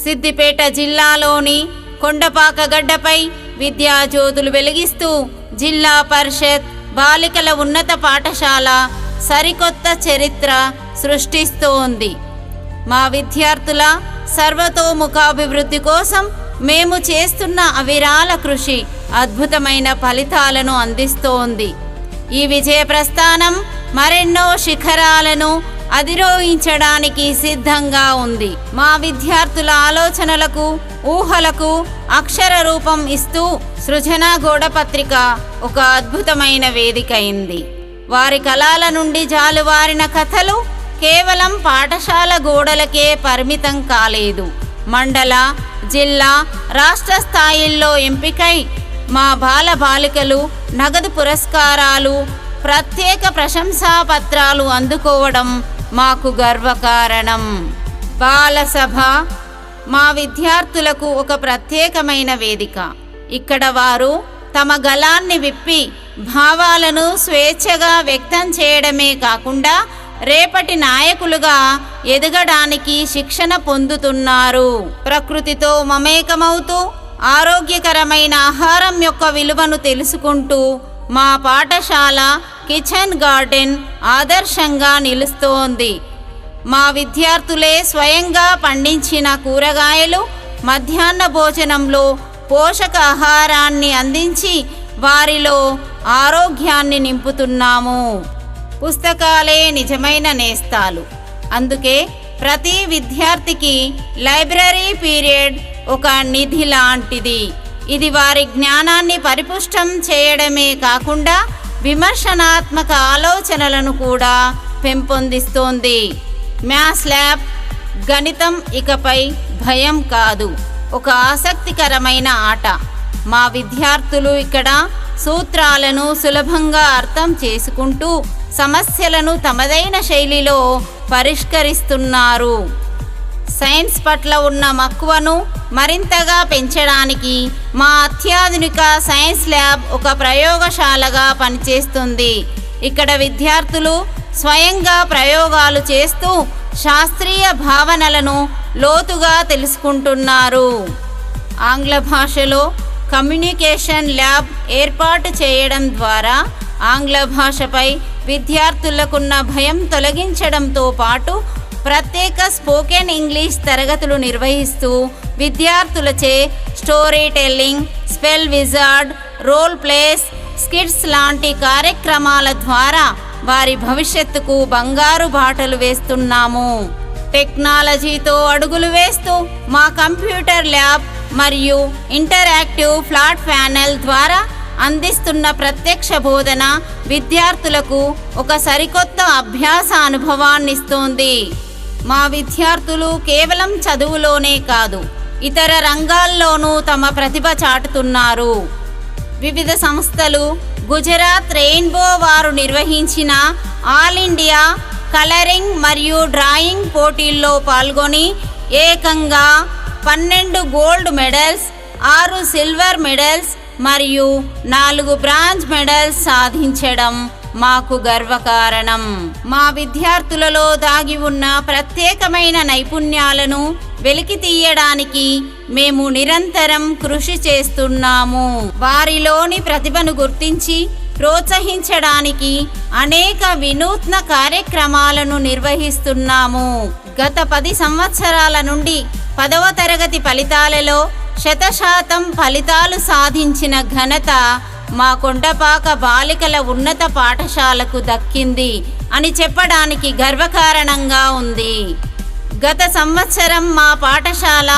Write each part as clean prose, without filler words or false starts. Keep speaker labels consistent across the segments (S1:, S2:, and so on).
S1: సిద్దిపేట జిల్లాలోని కొండపాక గడ్డపై విద్యాజ్యోతులు వెలిగిస్తూ జిల్లా పరిషత్ బాలికల ఉన్నత పాఠశాల సరికొత్త చరిత్ర సృష్టిస్తోంది. మా విద్యార్థుల సర్వతోముఖాభివృద్ధి కోసం మేము చేస్తున్న అవిరాల కృషి అద్భుతమైన ఫలితాలను అందిస్తోంది. ఈ విజయ ప్రస్థానం మరెన్నో శిఖరాలను అధిరోహించడానికి సిద్ధంగా ఉంది. మా విద్యార్థుల ఆలోచనలకు, ఊహలకు అక్షర రూపం ఇస్తూ సృజనా గోడపత్రిక ఒక అద్భుతమైన వేదిక అయింది. వారి కళల నుండి జాలువారిన కథలు కేవలం పాఠశాల గోడలకే పరిమితం కాలేదు. మండల, జిల్లా, రాష్ట్ర స్థాయిల్లో ఎంపికై మా బాలబాలికలు నగదు పురస్కారాలు, ప్రత్యేక ప్రశంసా పత్రాలు అందుకోవడం మాకు గర్వకారణం. బాలసభ మా విద్యార్థులకు ఒక ప్రత్యేకమైన వేదిక. ఇక్కడ వారు తమ గళాన్ని విప్పి భావాలను స్వేచ్ఛగా వ్యక్తం చేయడమే కాకుండా రేపటి నాయకులుగా ఎదగడానికి శిక్షణ పొందుతున్నారు. ప్రకృతితో మమేకమవుతూ ఆరోగ్యకరమైన ఆహారం యొక్క విలువను తెలుసుకుంటూ మా పాఠశాల కిచెన్ గార్డెన్ ఆదర్శంగా నిలుస్తోంది. మా విద్యార్థులే స్వయంగా పండించిన కూరగాయలు మధ్యాహ్న భోజనంలో పోషకాహారాన్ని అందించి వారిలో ఆరోగ్యాన్ని నింపుతున్నాము. పుస్తకాలే నిజమైన నేస్తాలు. అందుకే ప్రతి విద్యార్థికి లైబ్రరీ పీరియడ్ ఒక నిధి లాంటిది. ఇది వారి జ్ఞానాన్ని పరిపుష్టం చేయడమే కాకుండా విమర్శనాత్మక ఆలోచనలను కూడా పెంపొందిస్తోంది. మ్యాథ్స్ ల్యాబ్, గణితం ఇకపై భయం కాదు, ఒక ఆసక్తికరమైన ఆట. మా విద్యార్థులు ఇక్కడ సూత్రాలను సులభంగా అర్థం చేసుకుంటూ సమస్యలను తమదైన శైలిలో పరిష్కరిస్తున్నారు. సైన్స్ పట్ల ఉన్న మక్కువను మరింతగా పెంచడానికి మా అత్యాధునిక సైన్స్ ల్యాబ్ ఒక ప్రయోగశాలగా పనిచేస్తుంది. ఇక్కడ విద్యార్థులు స్వయంగా ప్రయోగాలు చేస్తూ శాస్త్రీయ భావనలను లోతుగా తెలుసుకుంటున్నారు. ఆంగ్ల భాషలో కమ్యూనికేషన్ ల్యాబ్ ఏర్పాటు చేయడం ద్వారా ఆంగ్ల భాషపై విద్యార్థులకున్న భయం తొలగించడంతో పాటు ప్రత్యేక స్పోకెన్ ఇంగ్లీష్ తరగతులు నిర్వహిస్తూ విద్యార్థులచే story telling, spell wizard, role plays, skits లాంటి కార్యక్రమాల ద్వారా వారి భవిష్యత్తుకు బంగారు బాటలు వేస్తున్నాము. టెక్నాలజీతో అడుగులు వేస్తూ మా కంప్యూటర్ ల్యాబ్ మరియు ఇంటరాక్టివ్ ఫ్లాట్ ప్యానెల్ ద్వారా అందిస్తున్న ప్రత్యక్ష బోధన విద్యార్థులకు ఒక సరికొత్త అభ్యాస అనుభవాన్నిస్తోంది. మా విద్యార్థులు కేవలం చదువులోనే కాదు, ఇతర రంగాల్లోనూ తమ ప్రతిభ చాటుతున్నారు. వివిధ సంస్థలు గుజరాత్ రెయిన్బో వారు నిర్వహించిన ఆల్ ఇండియా కలరింగ్ మరియు డ్రాయింగ్ పోటీల్లో పాల్గొని ఏకంగా 12 గోల్డ్ మెడల్స్, 6 సిల్వర్ మెడల్స్ మరియు 4 బ్రాంజ్ మెడల్స్ సాధించడం మాకు గర్వకారణం. మా విద్యార్థులలో దాగి ఉన్న ప్రత్యేకమైన నైపుణ్యాలను వెలికి తీయడానికి మేము నిరంతరం కృషి చేస్తున్నాము. వారిలోని ప్రతిభను గుర్తించి ప్రోత్సహించడానికి అనేక వినూత్న కార్యక్రమాలను నిర్వహిస్తున్నాము. గత 10 సంవత్సరాల నుండి 10వ తరగతి ఫలితాలలో 100% ఫలితాలు సాధించిన ఘనత మా కొండపాక బాలికల ఉన్నత పాఠశాలకు దక్కింది అని చెప్పడానికి గర్వకారణంగా ఉంది. గత సంవత్సరం మా పాఠశాల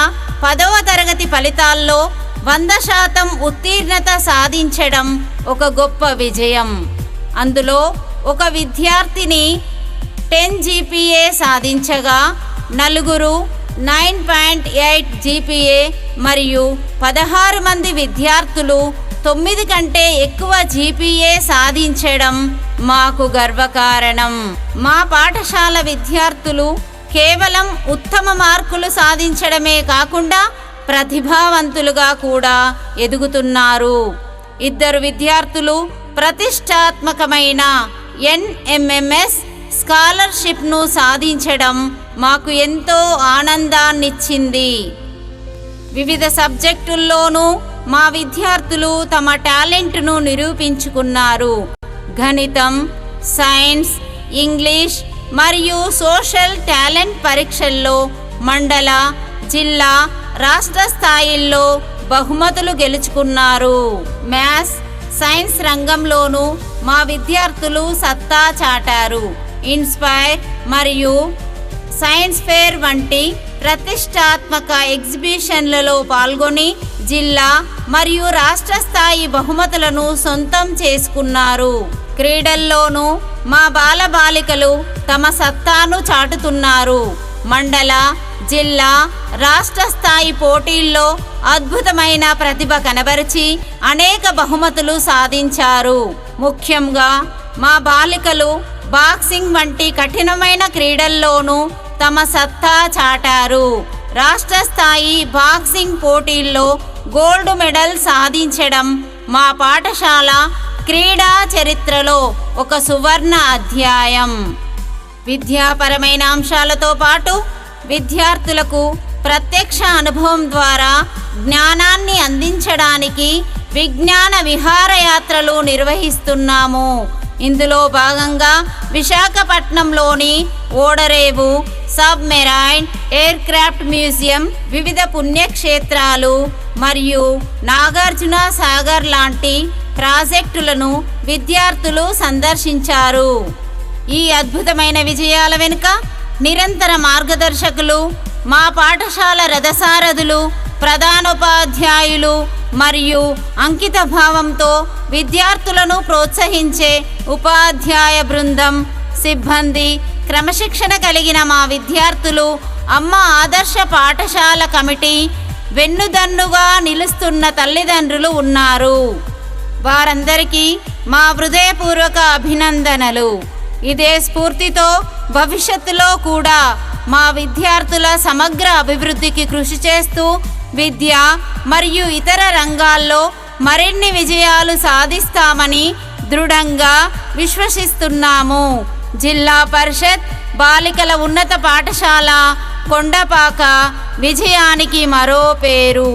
S1: 10వ తరగతి ఫలితాల్లో 100% ఉత్తీర్ణత సాధించడం ఒక గొప్ప విజయం. అందులో ఒక విద్యార్థిని 10 GPA సాధించగా 4 9.8 GPA మరియు 16 మంది విద్యార్థులు 9 కంటే ఎక్కువ GPA సాధించడం మాకు గర్వకారణం. మా పాఠశాల విద్యార్థులు కేవలం ఉత్తమ మార్కులు సాధించడమే కాకుండా ప్రతిభావంతులుగా కూడా ఎదుగుతున్నారు. 2 విద్యార్థులు ప్రతిష్టాత్మకమైన NMMS స్కాలర్షిప్ను సాధించడం మాకు ఎంతో ఆనందాన్నిచ్చింది. వివిధ సబ్జెక్టుల్లోనూ మా విద్యార్థులు తమ టాలెంట్ను నిరూపించుకున్నారు. గణితం, సైన్స్, ఇంగ్లీష్ మరియు సోషల్ టాలెంట్ పరీక్షల్లో మండల, జిల్లా, రాష్ట్ర స్థాయిల్లో బహుమతులు గెలుచుకున్నారు. మ్యాథ్స్, సైన్స్ రంగంలోనూ మా విద్యార్థులు సత్తా చాటారు. ఇన్స్పైర్ మరియు సైన్స్ ఫేర్ వంటి ప్రతిష్టాత్మక ఎగ్జిబిషన్లలో పాల్గొని జిల్లా మరియు రాష్ట్ర స్థాయి బహుమతులను సొంతం చేసుకున్నారు. క్రీడల్లోనూ మా బాలబాలికలు తమ సత్తాను చాటుతున్నారు. మండల, జిల్లా, రాష్ట్ర స్థాయి పోటీల్లో అద్భుతమైన ప్రతిభ కనబరిచి అనేక బహుమతులు సాధించారు. ముఖ్యంగా మా బాలికలు బాక్సింగ్ వంటి కఠినమైన క్రీడల్లోనూ తమ సత్తా చాటారు. రాష్ట్ర స్థాయి బాక్సింగ్ పోటీల్లో గోల్డ్ మెడల్ సాధించడం మా పాఠశాల క్రీడా చరిత్రలో ఒక సువర్ణ అధ్యాయం. విద్యాపరమైన అంశాలతో పాటు విద్యార్థులకు ప్రత్యక్ష అనుభవం ద్వారా జ్ఞానాన్ని అందించడానికి విజ్ఞాన విహారయాత్రలు నిర్వహిస్తున్నాము. ఇందులో భాగంగా విశాఖపట్నంలోని ఓడరేవు సబ్మెరైన్ ఎయిర్ క్రాఫ్ట్ మ్యూజియం, వివిధ పుణ్యక్షేత్రాలు మరియు నాగార్జున సాగర్ లాంటి ప్రాజెక్టులను విద్యార్థులు సందర్శించారు. ఈ అద్భుతమైన విజయాల వెనుక నిరంతర మార్గదర్శకులు, మా పాఠశాల రథసారథులు, ప్రధానోపాధ్యాయులు మరియు అంకిత భావంతో విద్యార్థులను ప్రోత్సహించే ఉపాధ్యాయ బృందం, సిబ్బంది, క్రమశిక్షణ కలిగిన మా విద్యార్థులు, అమ్మ ఆదర్శ పాఠశాల కమిటీ, వెన్నుదన్నుగా నిలుస్తున్న తల్లిదండ్రులు ఉన్నారు. వారందరికీ మా హృదయపూర్వక అభినందనలు. ఇదే స్ఫూర్తితో భవిష్యత్తులో కూడా మా విద్యార్థుల సమగ్ర అభివృద్ధికి కృషి చేస్తూ విద్య మరియు ఇతర రంగాల్లో మరిన్ని విజయాలు సాధిస్తామని దృఢంగా విశ్వసిస్తున్నాము. జిల్లా పరిషత్ బాలికల ఉన్నత పాఠశాల కొండపాక విజయానికి మరో పేరు.